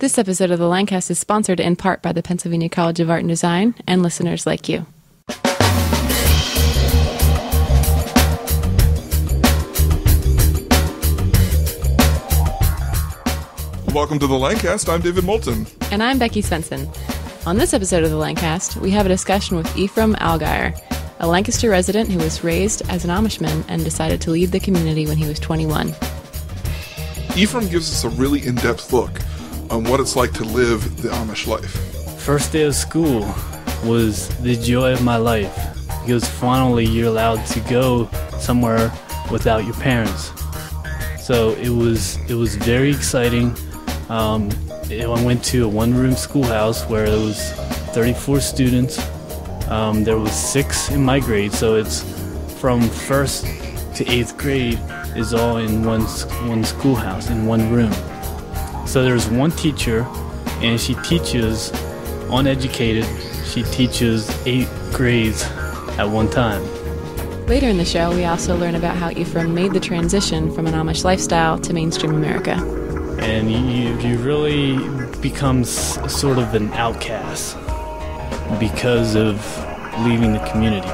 This episode of the Lancast is sponsored in part by the Pennsylvania College of Art and Design and listeners like you. Welcome to the Lancast. I'm David Moulton. And I'm Becky Svendsen. On this episode of the Lancast, we have a discussion with Ephraim Allgyer, a Lancaster resident who was raised as an Amishman and decided to leave the community when he was 21. Ephraim gives us a really in-depth look on what it's like to live the Amish life. First day of school was the joy of my life because finally you're allowed to go somewhere without your parents. So it was very exciting. I went to a one-room schoolhouse where there was 34 students. There was 6 in my grade, so it's from 1st to 8th grade is all in one schoolhouse, in one room. So there's one teacher, and she teaches, uneducated, she teaches 8 grades at one time. Later in the show, we also learn about how Ephraim made the transition from an Amish lifestyle to mainstream America. And you really become sort of an outcast because of leaving the community.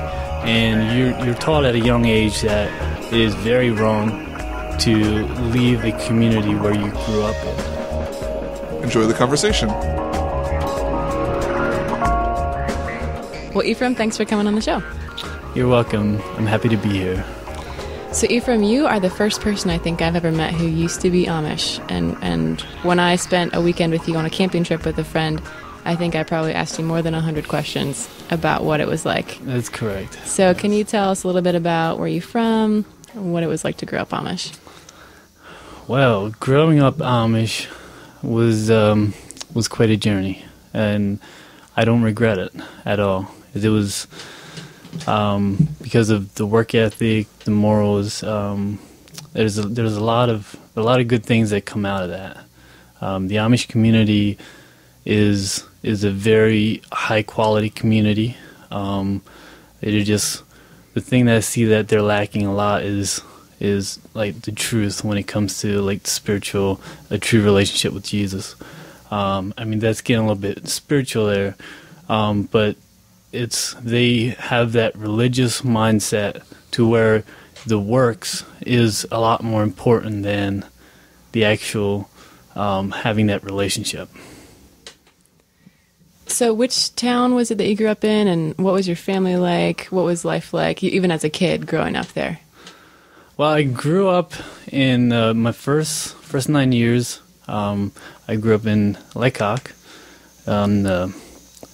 And you're taught at a young age that it is very wrong to leave a community where you grew up in. Enjoy the conversation. Well, Ephraim, thanks for coming on the show. You're welcome. I'm happy to be here. So, Ephraim, you are the first person I think I've ever met who used to be Amish. And when I spent a weekend with you on a camping trip with a friend, I think I probably asked you more than 100 questions about what it was like. That's correct. So can you tell us a little bit about where you're from, what it was like to grow up Amish? Well, growing up Amish was quite a journey, and I don't regret it at all. It was because of the work ethic, the morals. There's a lot of good things that come out of that. The Amish community is a very high quality community. It is just the thing that I see that they're lacking a lot is like the truth when it comes to like spiritual, a true relationship with Jesus. I mean, that's getting a little bit spiritual there, but they have that religious mindset to where the works is a lot more important than the actual having that relationship. So which town was it that you grew up in, and what was your family like? What was life like, even as a kid growing up there? Well, I grew up in my first 9 years. I grew up in Lancast,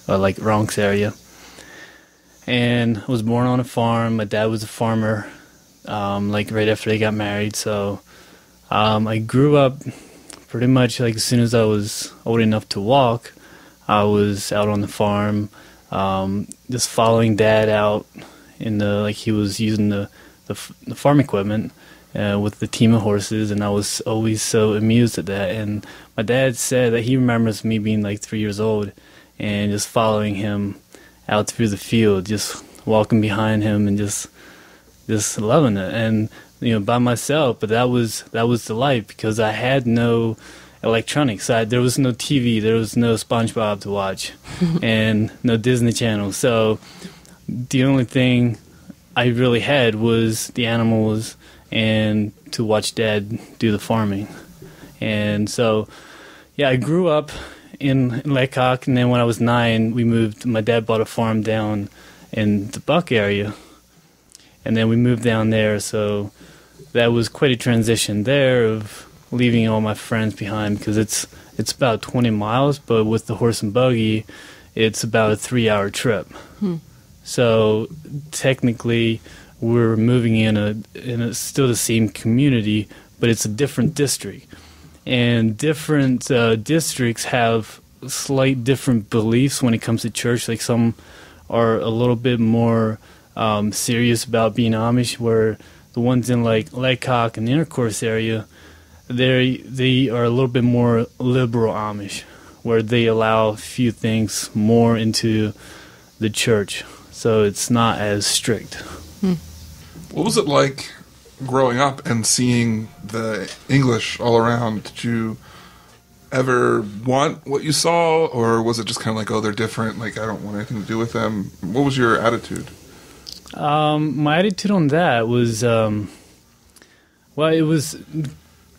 like Bronx area, and I was born on a farm. My dad was a farmer, like right after they got married. So I grew up pretty much like as soon as I was old enough to walk. I was out on the farm, just following Dad out he was using the farm equipment with the team of horses, and I was always so amused at that. And my dad said that he remembers me being like 3 years old and just following him out through the field, just walking behind him and just loving it. And by myself, but that was the life because I had no electronics. There was no TV, there was no SpongeBob to watch, and no Disney Channel. So the only thing I really had was the animals and to watch Dad do the farming. And so, yeah, I grew up in Lancast, and then when I was 9, we moved. My dad bought a farm down in the Buck area, and then we moved down there. So that was quite a transition there of leaving all my friends behind because it's about 20 miles, but with the horse and buggy, it's about a 3-hour trip. So technically, we're moving in a still the same community, but it's a different district, and different districts have slight different beliefs when it comes to church. Like some are a little bit more serious about being Amish, where the ones in like Lancast and the Intercourse area, they are a little bit more liberal Amish, where they allow a few things more into the church, so it's not as strict. What was it like growing up and seeing the English all around? Did you ever want what you saw, or was it just kind of like, oh, they're different, like I don't want anything to do with them? What was your attitude? My attitude on that was, well, it was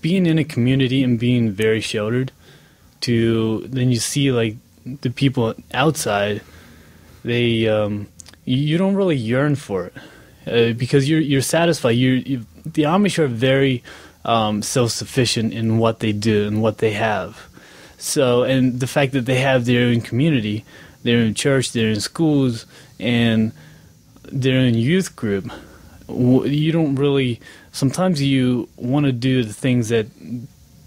being in a community and being very sheltered. Then you see like the people outside, they you don't really yearn for it because you're satisfied. The Amish are very self-sufficient in what they do and what they have. So, and the fact that they have their own community, they're in church, they're in schools, and they're in youth group, you don't really, sometimes you want to do the things that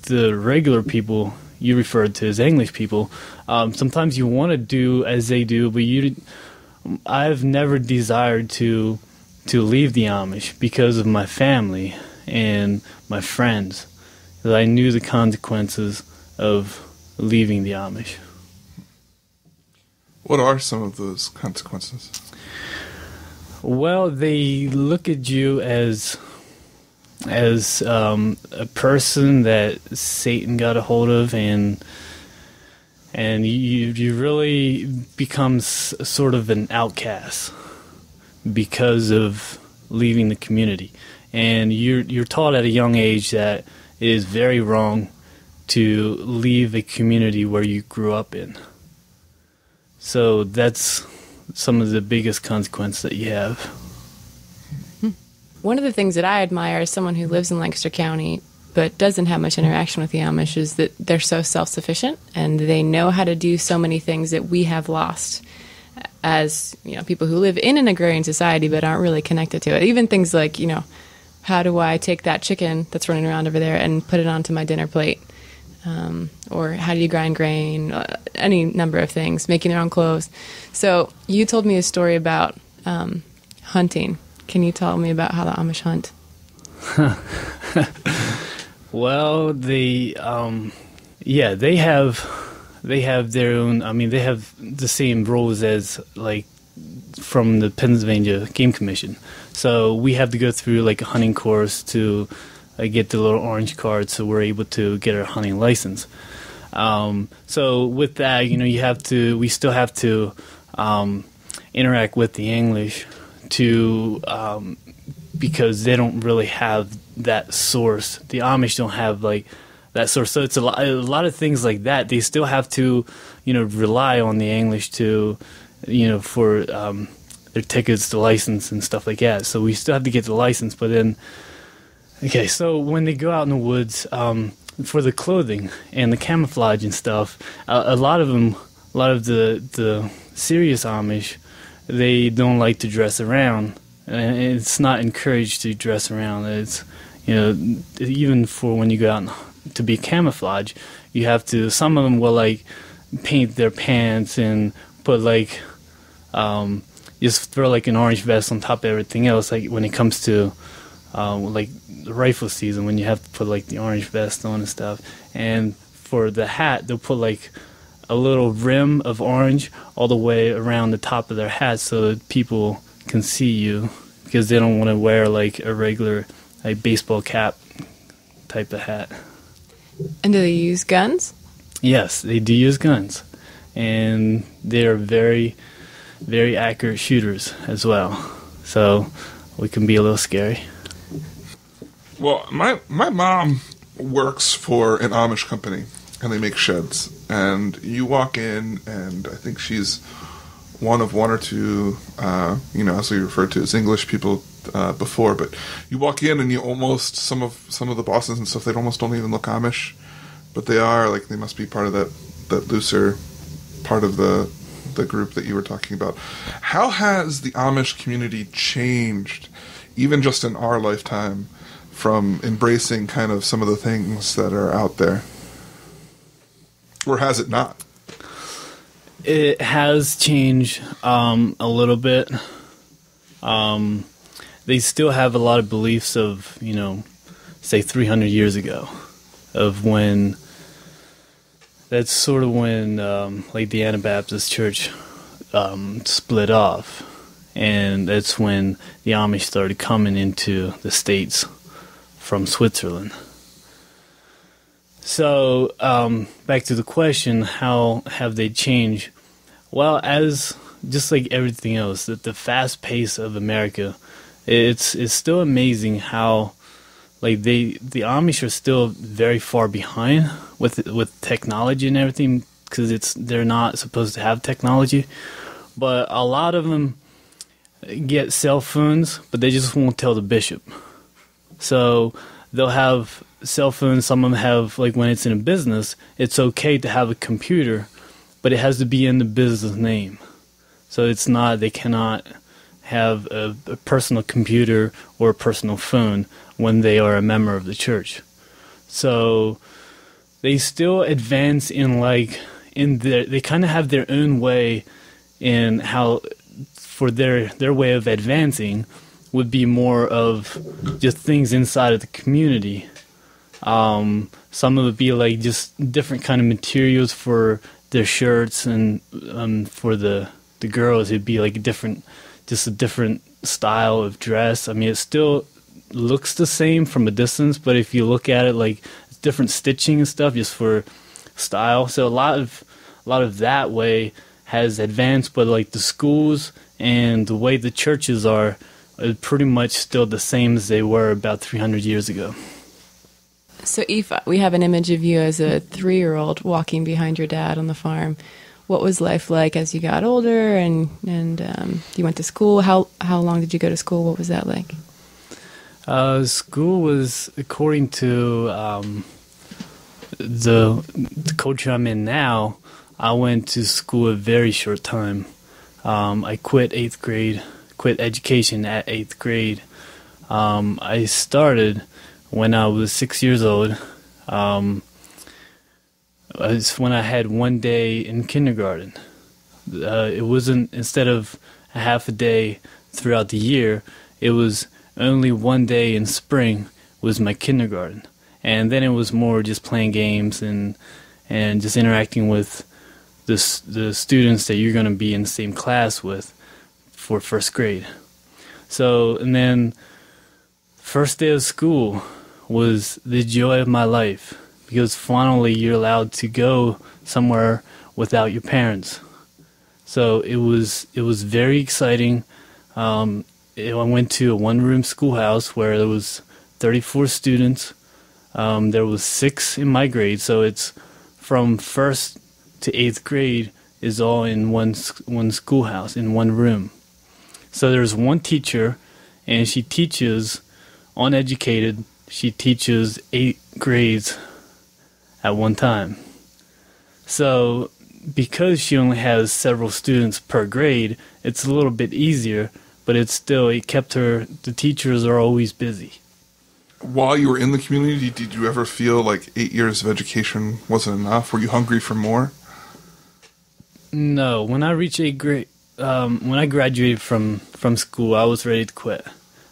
the regular people you referred to as English people, sometimes you want to do as they do, but I've never desired to leave the Amish because of my family and my friends. I knew the consequences of leaving the Amish. What are some of those consequences? Well, they look at you as a person that Satan got a hold of, and you really become sort of an outcast because of leaving the community. And you're taught at a young age that it is very wrong to leave a community where you grew up in. So that's some of the biggest consequences that you have. One of the things that I admire as someone who lives in Lancaster County but doesn't have much interaction with the Amish is that they're so self-sufficient and they know how to do so many things that we have lost as, people who live in an agrarian society but aren't really connected to it. Even things like, how do I take that chicken that's running around over there and put it onto my dinner plate? Or how do you grind grain? Any number of things, making their own clothes. So you told me a story about hunting. Can you tell me about how the Amish hunt? Well, they have their own. I mean, they have the same rules as like from the Pennsylvania Game Commission. So we have to go through like a hunting course to get the little orange card, so we're able to get our hunting license. So with that, we still have to interact with the English because they don't really have that source. The Amish don't have like that source. So it's a lot of things like that. They still have to, rely on the English to, for their tickets, the license and stuff like that. So we still have to get the license, but then, okay, so when they go out in the woods, for the clothing and the camouflage and stuff, a lot of the serious Amish, they don't like to dress around, and it's not encouraged to dress around. It's, even for when you go out to be camouflage, you have to, some of them will like paint their pants and put like, just throw like an orange vest on top of everything else, like when it comes to like the rifle season, when you have to put like the orange vest on and stuff. And for the hat, they'll put like a little rim of orange all the way around the top of their hat so that people can see you, because they don't want to wear like a regular like baseball cap type of hat. And do they use guns? Yes, they do use guns, and they're very, very accurate shooters as well. So we can be a little scary. Well, my mom works for an Amish company, and they make sheds. And you walk in, and I think she's one of one or two, as we referred to as English people before. But you walk in, and you almost, some of the bosses and stuff, they almost don't even look Amish, but they are, like, they must be part of that looser part of the group that you were talking about. How has the Amish community changed, even just in our lifetime, from embracing kind of some of the things that are out there? Or has it not? It has changed a little bit. They still have a lot of beliefs of, say 300 years ago, of when, that's sort of when like the Anabaptist church split off. And that's when the Amish started coming into the States from Switzerland. So, back to the question, how have they changed? Well, as just like everything else, that the fast pace of America, it's still amazing how, like, the Amish are still very far behind with technology and everything, because they're not supposed to have technology. But a lot of them get cell phones, but they just won't tell the bishop. So they'll have cell phones. Some of them have, like, when it's in a business, it's okay to have a computer, but it has to be in the business name. So they cannot have a personal computer or a personal phone when they are a member of the church. So they still advance they kind of have their own way in how, for their way of advancing would be more of just things inside of the community. Some of it would be like just different kind of materials for their shirts, and for the girls it'd be like a different style of dress. I mean, it still looks the same from a distance, but if you look at it, like, it's different stitching and stuff just for style. So a lot of that way has advanced, but like the schools and the way the churches are pretty much still the same as they were about 300 years ago. So, Aoife, we have an image of you as a 3-year-old walking behind your dad on the farm. What was life like as you got older and you went to school? How long did you go to school? What was that like? School was, according to the culture I'm in now, I went to school a very short time. I quit education at 8th grade. I started when I was 6 years old. It's when I had one day in kindergarten. It wasn't, instead of a half a day throughout the year, it was only one day in spring was my kindergarten. And then it was more just playing games and just interacting with the students that you're going to be in the same class with for first grade. So, and then first day of school was the joy of my life, because finally you're allowed to go somewhere without your parents. So it was very exciting. I went to a one-room schoolhouse where there was 34 students. There was 6 in my grade, so it's from 1st to 8th grade is all in one schoolhouse, in one room. So there's one teacher, and she teaches, uneducated, she teaches 8 grades at one time. So because she only has several students per grade, it's a little bit easier, but it kept her, the teachers are always busy. While you were in the community, did you ever feel like 8 years of education wasn't enough? Were you hungry for more? No. When I reached 8th grade, when I graduated from school, I was ready to quit.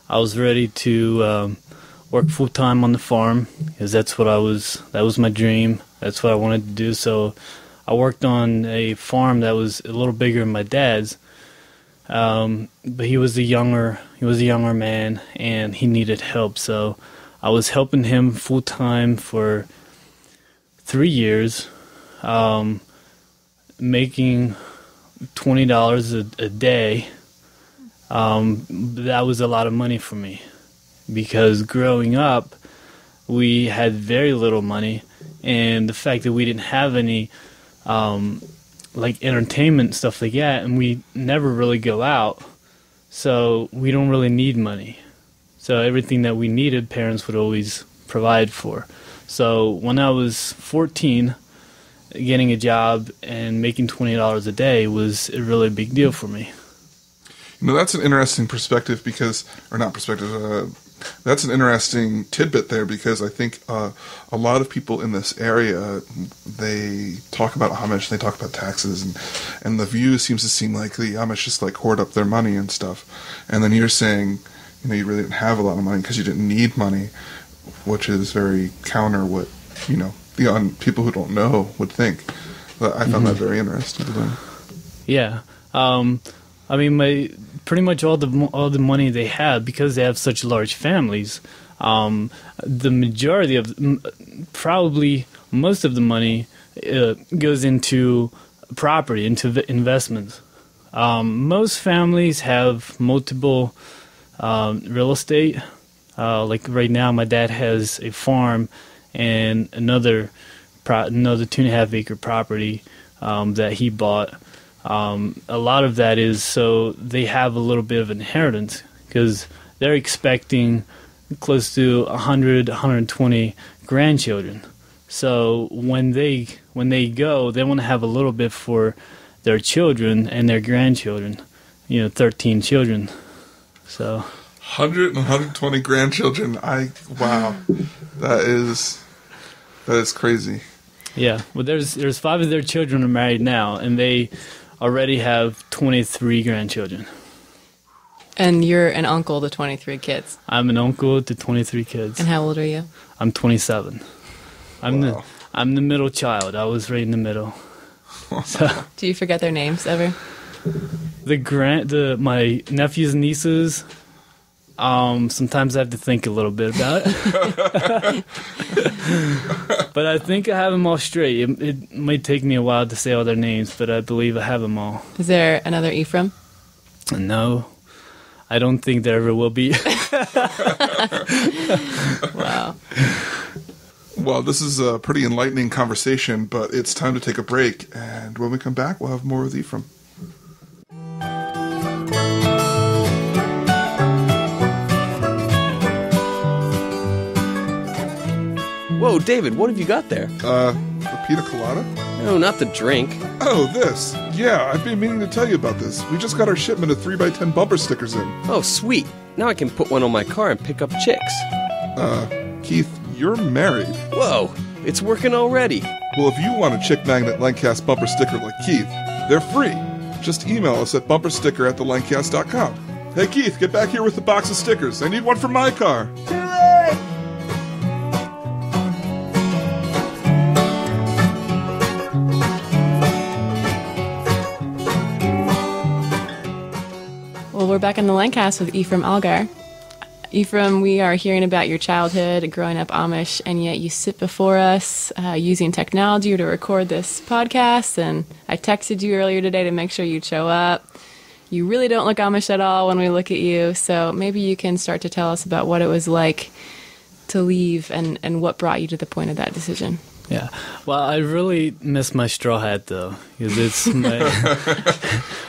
I was ready to work full-time on the farm, because that was my dream. That's what I wanted to do. So I worked on a farm that was a little bigger than my dad's. But he was a younger man, and he needed help. So I was helping him full-time for 3 years, making $20 a day. That was a lot of money for me, because growing up, we had very little money, and the fact that we didn't have any like entertainment, stuff like that, and we never really go out, so we don't really need money. So everything that we needed, parents would always provide for. So when I was 14, getting a job and making $20 a day was a really big deal for me. You know, that's an interesting perspective that's an interesting tidbit there, because I think a lot of people in this area, they talk about Amish, they talk about taxes, and the view seems to seem like the Amish just like hoard up their money and stuff. And then you're saying, you know, you really didn't have a lot of money because you didn't need money, which is very counter what, you know, the people who don't know would think. But I found that very interesting. Yeah. I mean, pretty much all the money they have, because they have such large families, the majority of, probably most of the money goes into property, into investments. Most families have multiple real estate. Like right now, my dad has a farm and another 2.5 acre property that he bought. A lot of that is so they have a little bit of inheritance because they're expecting close to 100, 120 grandchildren. So when they go, they want to have a little bit for their children and their grandchildren. 13 children. So 100 and 120 grandchildren. Wow, that is crazy. Yeah, well, there's 5 of their children are married now, and they already have 23 grandchildren. And you're an uncle to 23 kids. I'm an uncle to 23 kids. And how old are you? I'm 27. I'm the middle child. I was right in the middle. So, do you forget their names ever? My nephews and nieces. Sometimes I have to think a little bit about it. But I think I have them all straight. It might take me a while to say all their names, but I believe I have them all. Is there another Ephraim? No. I don't think there ever will be. Wow. Well, this is a pretty enlightening conversation, but it's time to take a break. And when we come back, we'll have more with Ephraim. Whoa, David, what have you got there? A pina colada? No, not the drink. Oh, this. Yeah, I've been meaning to tell you about this. We just got our shipment of 3x10 bumper stickers in. Oh, sweet. Now I can put one on my car and pick up chicks. Keith, you're married. Whoa, it's working already. Well, if you want a chick magnet Lancast bumper sticker like Keith, they're free. Just email us at bumpersticker@thelancast.com. Hey, Keith, get back here with the box of stickers. I need one for my car. Well, we're back on the Lancast with Ephraim Allgyer. Ephraim, we are hearing about your childhood, growing up Amish, and yet you sit before us using technology to record this podcast, and I texted you earlier today to make sure you'd show up. You really don't look Amish at all when we look at you, so maybe you can start to tell us about what it was like to leave and what brought you to the point of that decision. Yeah. Well, I really miss my straw hat, though, because it's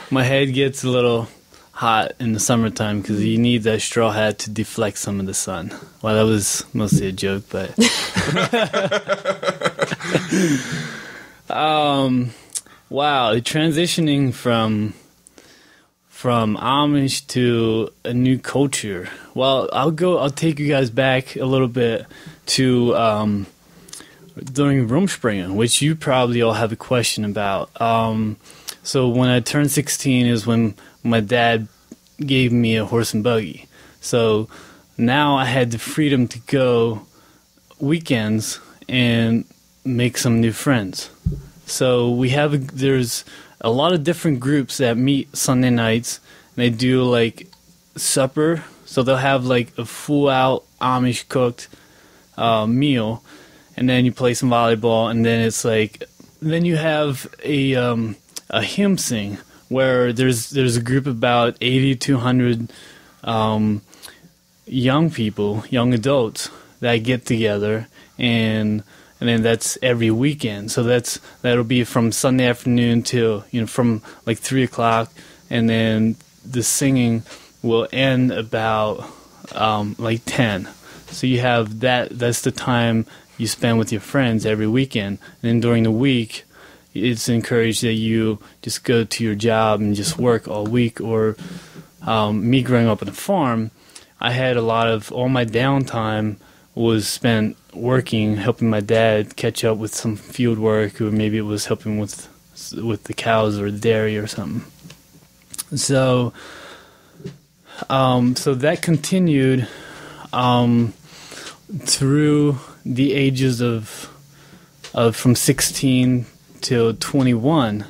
my head gets a little hot in the summertime because you need that straw hat to deflect some of the sun. Well, that was mostly a joke, but wow, transitioning from Amish to a new culture. Well, I'll take you guys back a little bit to during Roomspringa, which you probably all have a question about. So when I turned 16 is when my dad gave me a horse and buggy. So now I had the freedom to go weekends and make some new friends. So there's a lot of different groups that meet Sunday nights, and they do like supper. So they'll have like a full out Amish cooked meal, and then you play some volleyball, and then it's like, then you have a hymn sing where there's a group of about 80 to 100 young people, young adults that get together, and then that's every weekend. So that'll be from Sunday afternoon till from like 3 o'clock, and then the singing will end about like 10. So you have that's the time you spend with your friends every weekend. And then during the week, it's encouraged that you just go to your job and just work all week. Or me growing up on a farm, I had all my downtime was spent working, helping my dad catch up with some field work, or maybe it was helping with the cows or the dairy or something. So that continued through the ages of from 16 till 21.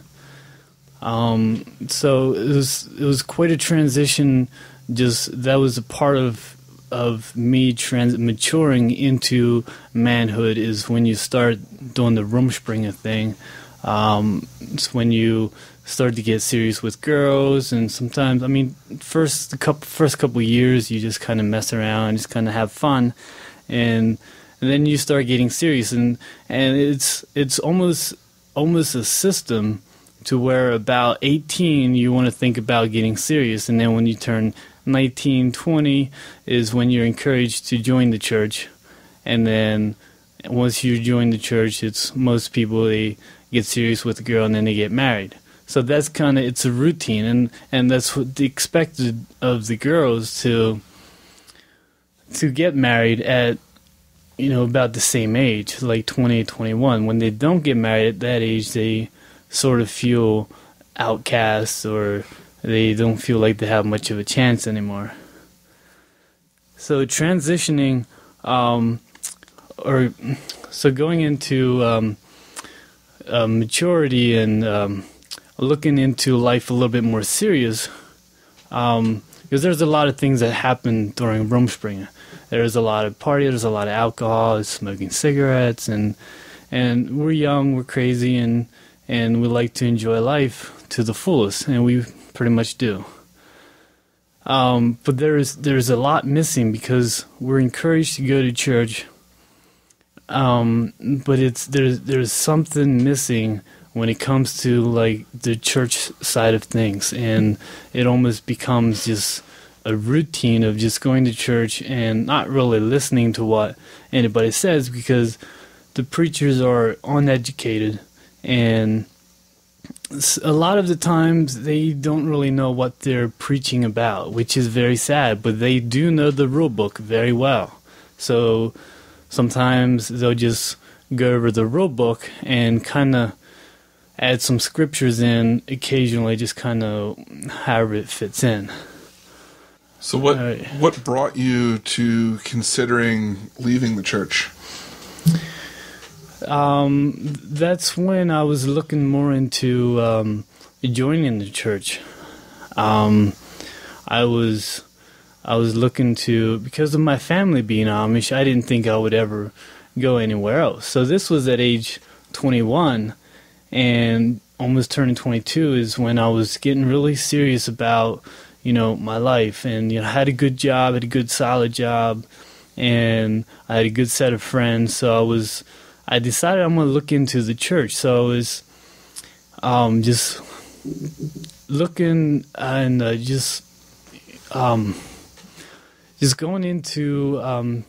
So it was quite a transition. Just that was a part of of me maturing into manhood is when you start doing the Roomspringa thing. It's when you start to get serious with girls, and sometimes, I mean, first couple years you just kind of mess around, just kind of have fun, and then you start getting serious, and it's almost a system to where about 18 you want to think about getting serious, and then when you turn 19, 20 is when you're encouraged to join the church, and then once you join the church, it's most people, they get serious with a girl and then they get married. So that's kind of, it's a routine, and that's what they expected of the girls to get married at, you know, about the same age, like 20, 21. When they don't get married at that age, they sort of feel outcasts, or they don't feel like they have much of a chance anymore. So transitioning, so going into maturity and looking into life a little bit more serious, because there's a lot of things that happen during Roomspringa. There's a lot of party, there's a lot of alcohol, smoking cigarettes, and we're young, we're crazy, and we like to enjoy life to the fullest, and we pretty much do. But there's a lot missing because we're encouraged to go to church, but there's something missing when it comes to like the church side of things, and it almost becomes just a routine of just going to church and not really listening to what anybody says, because the preachers are uneducated, and a lot of the times they don't really know what they're preaching about, which is very sad, but they do know the rule book very well. So sometimes they'll just go over the rule book and kind of add some scriptures in occasionally, just kind of however it fits in. So what brought you to considering leaving the church? That's when I was looking more into joining the church. I was looking to, because of my family being Amish, I didn't think I would ever go anywhere else. So this was at age 21, and almost turning 22 is when I was getting really serious about, you know, my life, and I had a good job, had a good solid job, and I had a good set of friends. So I decided I'm going to look into the church. So I was just looking and just going into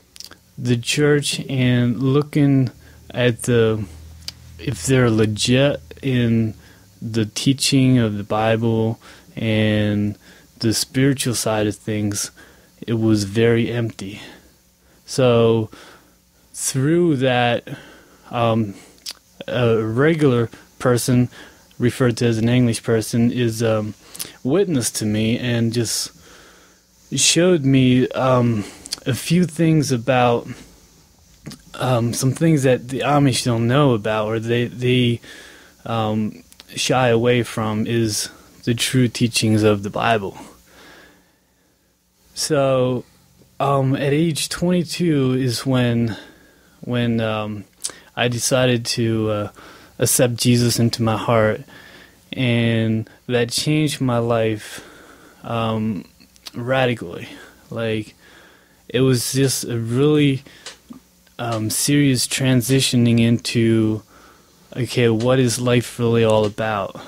the church and looking at if they're legit in the teaching of the Bible and the spiritual side of things. It was very empty. So through that, a regular person, referred to as an English person, is witness to me and just showed me a few things about some things that the Amish don't know about, or they shy away from, is the true teachings of the Bible. So at age 22 is when I decided to accept Jesus into my heart, and that changed my life radically. Like, it was just a really serious transitioning into, okay, what is life really all about?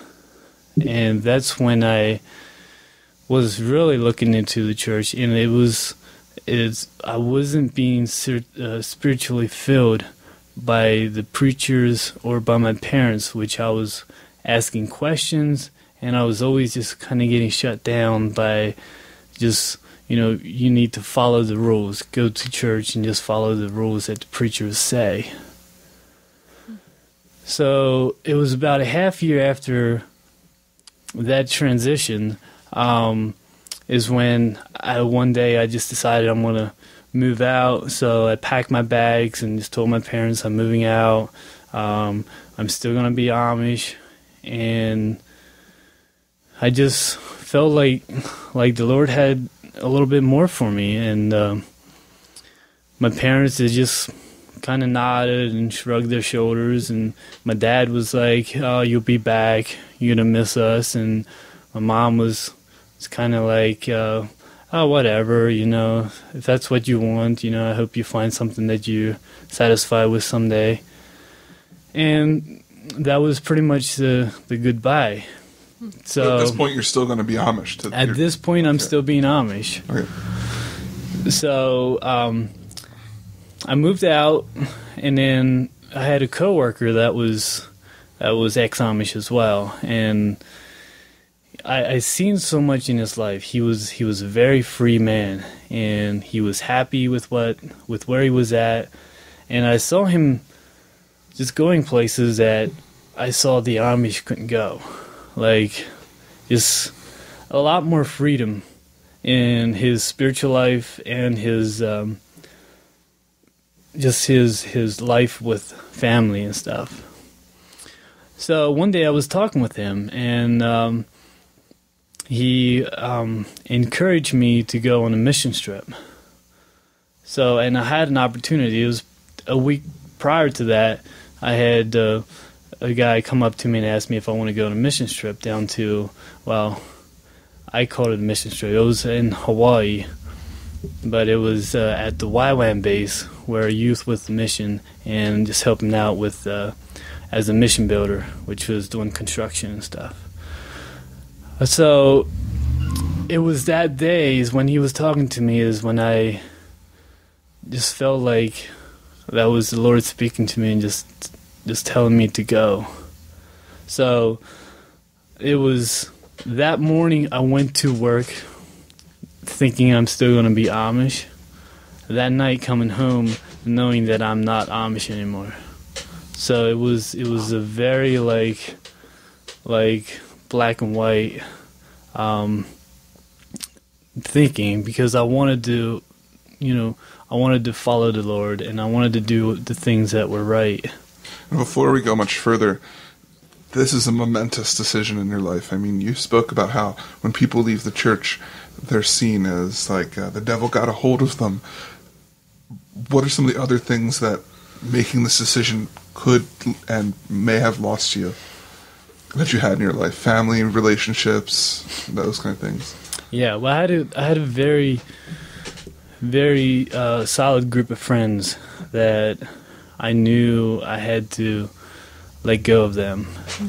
And that's when I was really looking into the church, and I wasn't being spiritually filled by the preachers or by my parents, which I was asking questions, and I was always just kind of getting shut down by just, you need to follow the rules, go to church and just follow the rules that the preachers say. So it was about a half year after that transition is when one day I just decided I'm going to move out. So I packed my bags and just told my parents I'm moving out. I'm still going to be Amish. And I just felt like the Lord had a little bit more for me. And my parents, they just kind of nodded and shrugged their shoulders, and my dad was like, "Oh, you'll be back. You're gonna miss us." And my mom was kind of like, "Oh, whatever. If that's what you want, I hope you find something that you're satisfied with someday." And that was pretty much the goodbye. So at this point, you're still going to be Amish. At this point, I'm still being Amish. Okay. So I moved out, and then I had a coworker that was ex-Amish as well, and I seen so much in his life. He was a very free man, and he was happy with where he was at, and I saw him just going places that I saw the Amish couldn't go, like just a lot more freedom in his spiritual life and his just his life with family and stuff. So one day I was talking with him, and he encouraged me to go on a mission trip. So, and I had an opportunity. It was a week prior to that. I had a guy come up to me and ask me if I want to go on a mission trip down to, well, I called it a mission trip. It was in Hawaii, but it was at the YWAM base where youth with the mission, and just helping out with as a mission builder, which was doing construction and stuff. So it was that day is when he was talking to me, is when I just felt like that was the Lord speaking to me and just telling me to go. So it was that morning I went to work thinking I'm still going to be Amish. That night coming home knowing that I'm not Amish anymore. So it was a very like black and white thinking, because I wanted to follow the Lord, and I wanted to do the things that were right. And before we go much further, this is a momentous decision in your life. I mean, you spoke about how when people leave the church, they're seen as like the devil got a hold of them. What are some of the other things that making this decision could and may have lost you that you had in your life? Family, relationships, those kind of things. Yeah, well, I had a very, very solid group of friends that I knew I had to let go of them,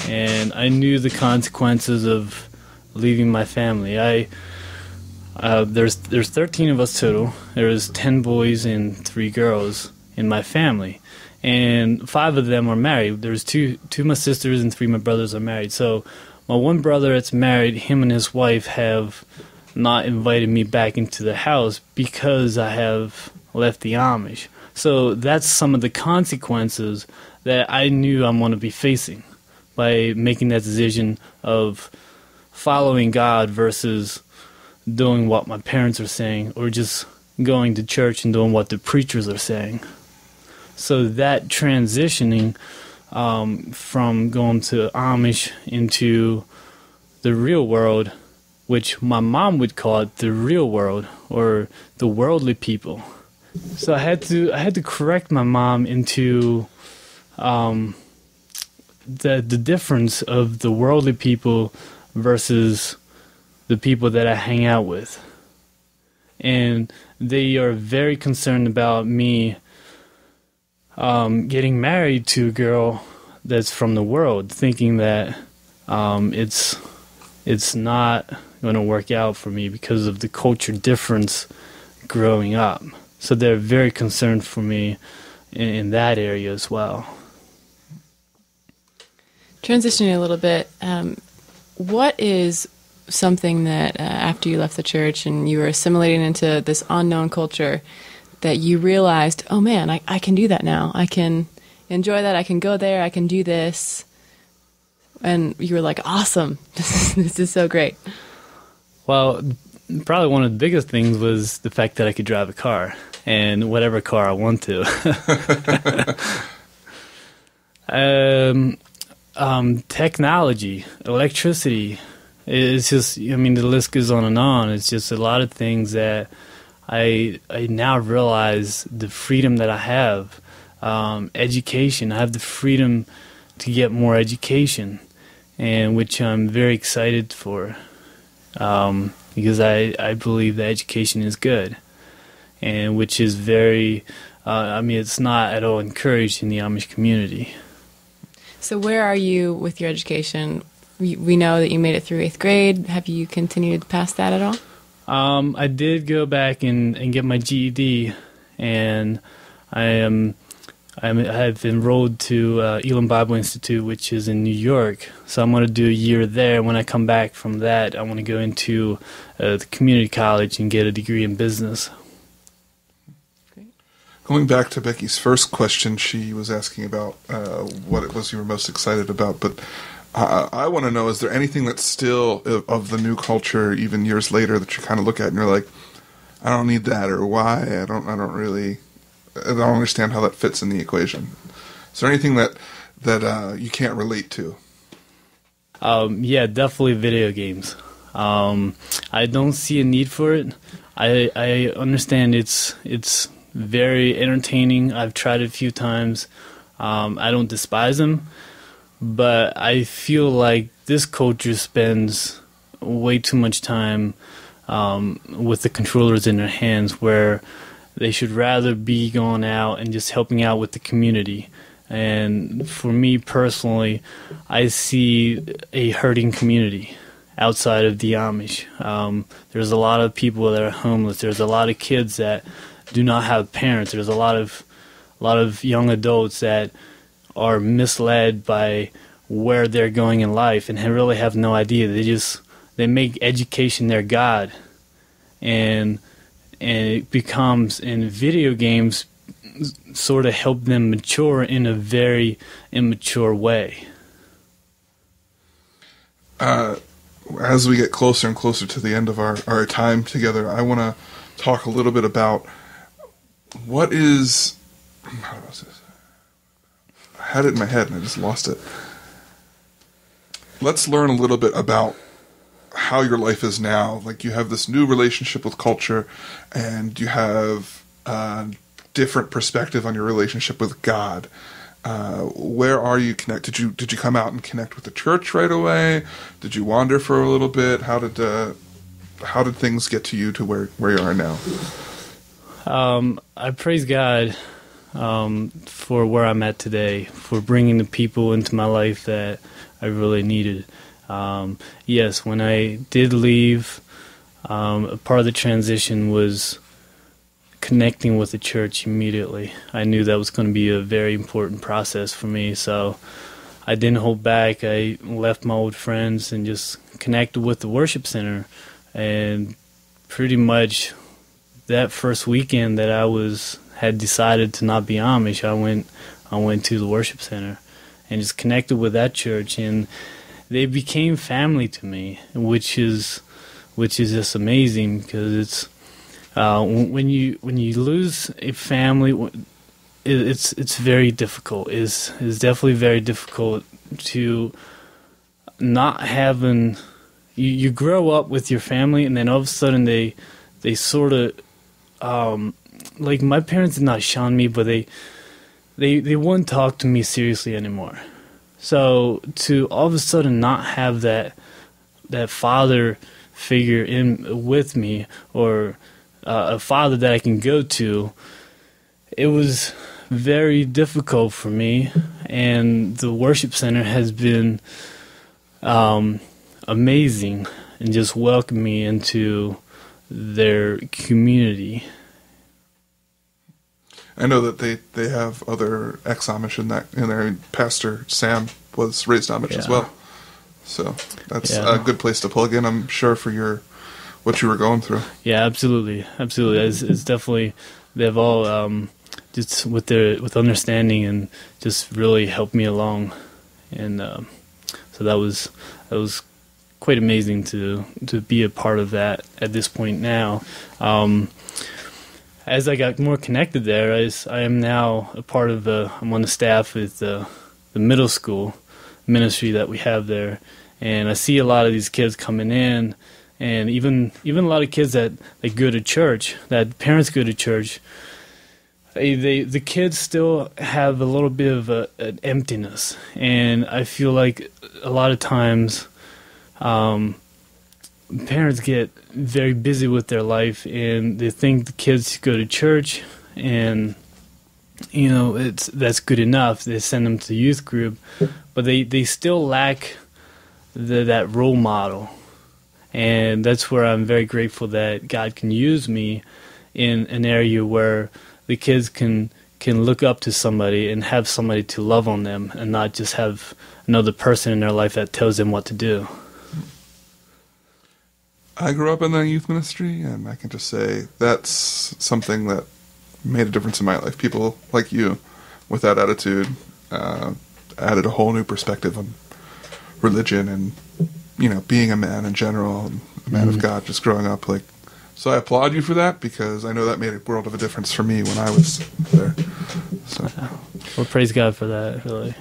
and I knew the consequences of leaving my family. There's 13 of us total. There's 10 boys and 3 girls in my family, and 5 of them are married. There's two of my sisters and 3 of my brothers are married. So my one brother that's married, him and his wife have not invited me back into the house because I have left the Amish. So that's some of the consequences that I knew I'm going to be facing by making that decision of following God versus doing what my parents are saying, or just going to church and doing what the preachers are saying. So that transitioning from going to Amish into the real world, which my mom would call it the real world, or the worldly people. So I had to correct my mom into the difference of the worldly people versus the people that I hang out with. And they are very concerned about me getting married to a girl that's from the world, thinking that it's not going to work out for me because of the culture difference growing up. So they're very concerned for me in that area as well. Transitioning a little bit, what is something that after you left the church and you were assimilating into this unknown culture that you realized, oh man, I can do that now. I can enjoy that. I can go there. I can do this. And you were like, awesome. This is so great. Well, probably one of the biggest things was the fact that I could drive a car, and whatever car I want to. Technology, electricity, it's just, I mean, the list goes on and on. It's just a lot of things that I now realize the freedom that I have. Education, I have the freedom to get more education, and which I'm very excited for, because I believe that education is good, and which is very, it's not at all encouraged in the Amish community. So where are you with your education? We know that you made it through 8th grade. Have you continued past that at all? I did go back and get my GED, and I've enrolled to Elam Bible Institute, which is in New York. So I'm going to do a year there. When I come back from that, I want to go into the community college and get a degree in business. Going back to Becky's first question, she was asking about what it was you were most excited about, but I want to know, is there anything that's still of the new culture, even years later, that you kind of look at and you're like, I don't need that, or why? I don't understand how that fits in the equation. Is there anything that you can't relate to? Yeah, definitely video games. I don't see a need for it. I understand it's very entertaining. I've tried it a few times. I don't despise them, but I feel like this culture spends way too much time with the controllers in their hands, where they should rather be going out and just helping out with the community. And for me personally, I see a hurting community outside of the Amish. There's a lot of people that are homeless. There's a lot of kids that do not have parents. There's a lot of young adults that are misled by where they're going in life and really have no idea. They make education their god, and it becomes, in video games, sort of help them mature in a very immature way. As we get closer and closer to the end of our time together, I want to talk a little bit about what is... How do I say this? I had it in my head and I just lost it. Let's learn a little bit about how your life is now. Like, you have this new relationship with culture, and you have a different perspective on your relationship with God. Where are you connected? Did you come out and connect with the church right away? Did you wander for a little bit? How did things get to you to where you are now? I praise God for where I'm at today, for bringing the people into my life that I really needed. Yes, when I did leave, a part of the transition was connecting with the church immediately. I knew that was going to be a very important process for me, so I didn't hold back. I left my old friends and just connected with the worship center, and pretty much that first weekend that I had decided to not be Amish, I went to the worship center and just connected with that church, and they became family to me, which is just amazing, because it's when you lose a family, it's very difficult. It's definitely very difficult to not having. You grow up with your family, and then all of a sudden they sort of like, my parents did not shun me, but they wouldn't talk to me seriously anymore. So to all of a sudden not have that father figure with me, or a father that I can go to, it was very difficult for me. And the worship center has been amazing, and just welcomed me into their community. I know that they have other ex-Amish in there. Pastor Sam was raised Amish as well, so that's a good place to plug in, I'm sure, for what you were going through. Yeah, absolutely. It's definitely, they've all just with understanding and just really helped me along, and so that was quite amazing to be a part of that at this point now. As I got more connected there, I am now a part of I'm on the staff with the middle school ministry that we have there, and I see a lot of these kids coming in, And even a lot of kids that go to church, that parents go to church, the kids still have a little bit of an emptiness. And I feel like a lot of times parents get very busy with their life, and they think the kids go to church, and that's good enough. They send them to youth group, but they still lack that role model. And that's where I'm very grateful that God can use me in an area where the kids can look up to somebody and have somebody to love on them, and not just have another person in their life that tells them what to do. I grew up in the youth ministry, and I can just say that's something that made a difference in my life. People like you with that attitude added a whole new perspective on religion and, being a man in general, and a man of God, just growing up. So I applaud you for that, because I know that made a world of a difference for me when I was there. So, well, praise God for that, really.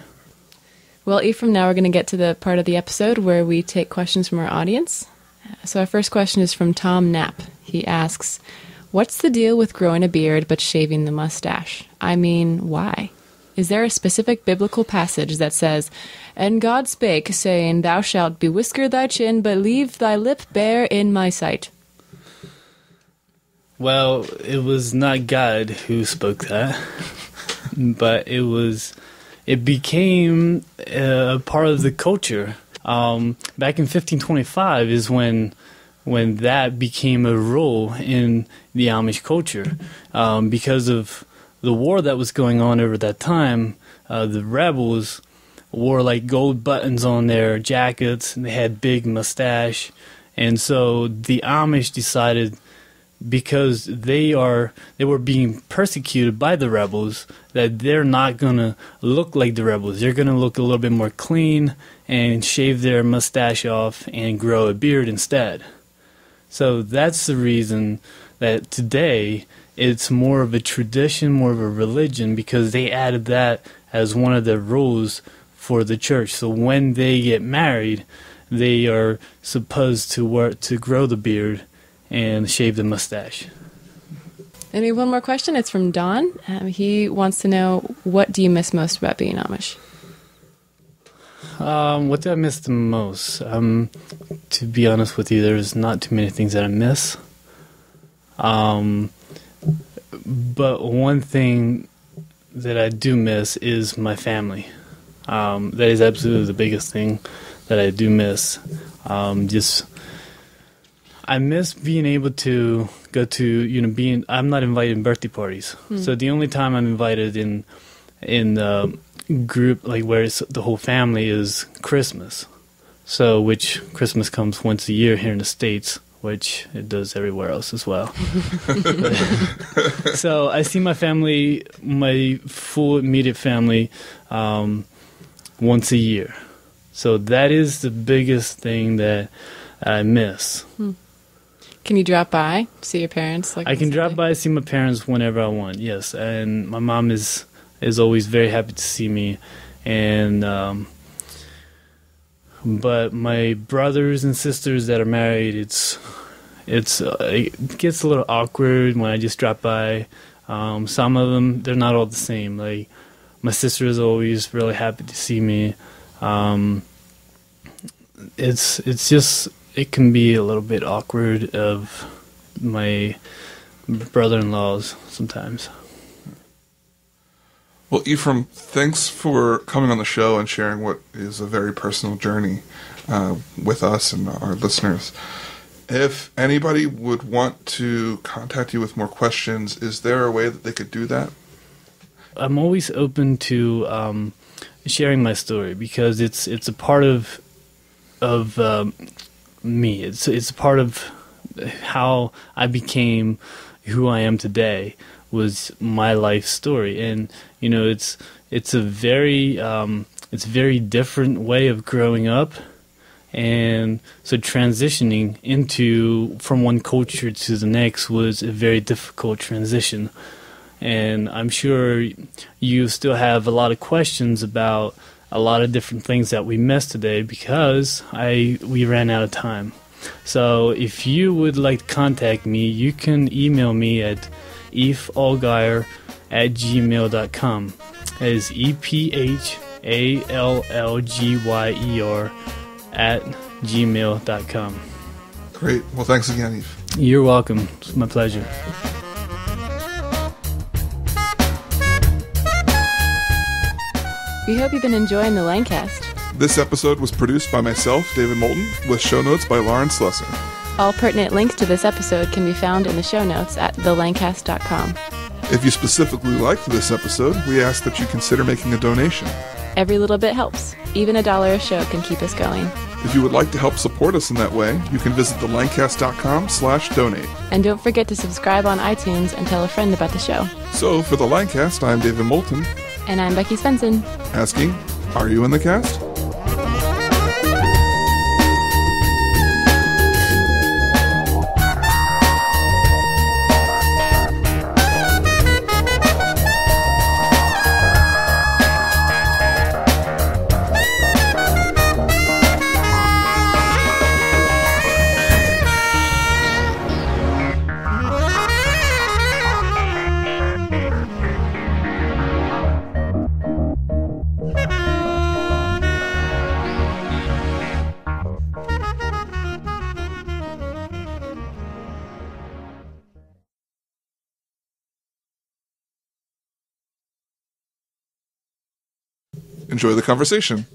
Well, Ephraim, now we're going to get to the part of the episode where we take questions from our audience. So our first question is from Tom Knapp. He asks, what's the deal with growing a beard but shaving the mustache? I mean, why? Is there a specific biblical passage that says, and God spake, saying, thou shalt bewhisker thy chin, but leave thy lip bare in my sight? Well, it was not God who spoke that, but it became a part of the culture. Back in 1525 is when that became a rule in the Amish culture, because of the war that was going on over that time. The rebels wore gold buttons on their jackets, and they had big mustache, and so the Amish decided, because they were being persecuted by the rebels, that they're not going to look like the rebels. They're going to look a little bit more clean and shave their mustache off and grow a beard instead. So that's the reason that today it's more of a tradition, more of a religion, because they added that as one of the rules for the church. So when they get married, they are supposed to grow the beard and shave the mustache. And we have one more question. It's from Don. He wants to know, what do you miss most about being Amish? What do I miss the most? To be honest with you, there's not too many things that I miss. But one thing that I do miss is my family. That is absolutely the biggest thing that I do miss. I miss being able to go to, I'm not invited in birthday parties. So the only time I'm invited in group, where it's the whole family, is Christmas. So, which Christmas comes once a year here in the States, which it does everywhere else as well. So I see my family, my full immediate family, once a year. So that is the biggest thing that I miss. Can you drop by, see your parents? I can drop by, see my parents whenever I want, yes. And my mom is always very happy to see me. And but my brothers and sisters that are married, it gets a little awkward when I just drop by. Some of them, they're not all the same. My sister is always really happy to see me. It's just, it can be a little bit awkward of my brother-in-laws sometimes. Well, Ephraim, thanks for coming on the show and sharing what is a very personal journey with us and our listeners. If anybody would want to contact you with more questions, is there a way that they could do that? I'm always open to sharing my story, because it's a part of me. It's a part of how I became who I am today, was my life story. And it's a very different way of growing up, and so transitioning from one culture to the next was a very difficult transition. And I'm sure you still have a lot of questions about a lot of different things that we missed today, because we ran out of time. So if you would like to contact me, you can email me at ephallgyer@gmail.com. That is EPHALLGYER@gmail.com. Great. Well, thanks again, Eve. You're welcome. It's my pleasure. We hope you've been enjoying the Lancast. This episode was produced by myself, David Moulton, with show notes by Lauren Slesser. All pertinent links to this episode can be found in the show notes at thelancast.com. If you specifically liked this episode, we ask that you consider making a donation. Every little bit helps. Even $1 a show can keep us going. If you would like to help support us in that way, you can visit thelancast.com/donate. And don't forget to subscribe on iTunes and tell a friend about the show. So, for the Lancast, I'm David Moulton, And I'm Becky Svendsen. asking, are you in the cast? Enjoy the conversation.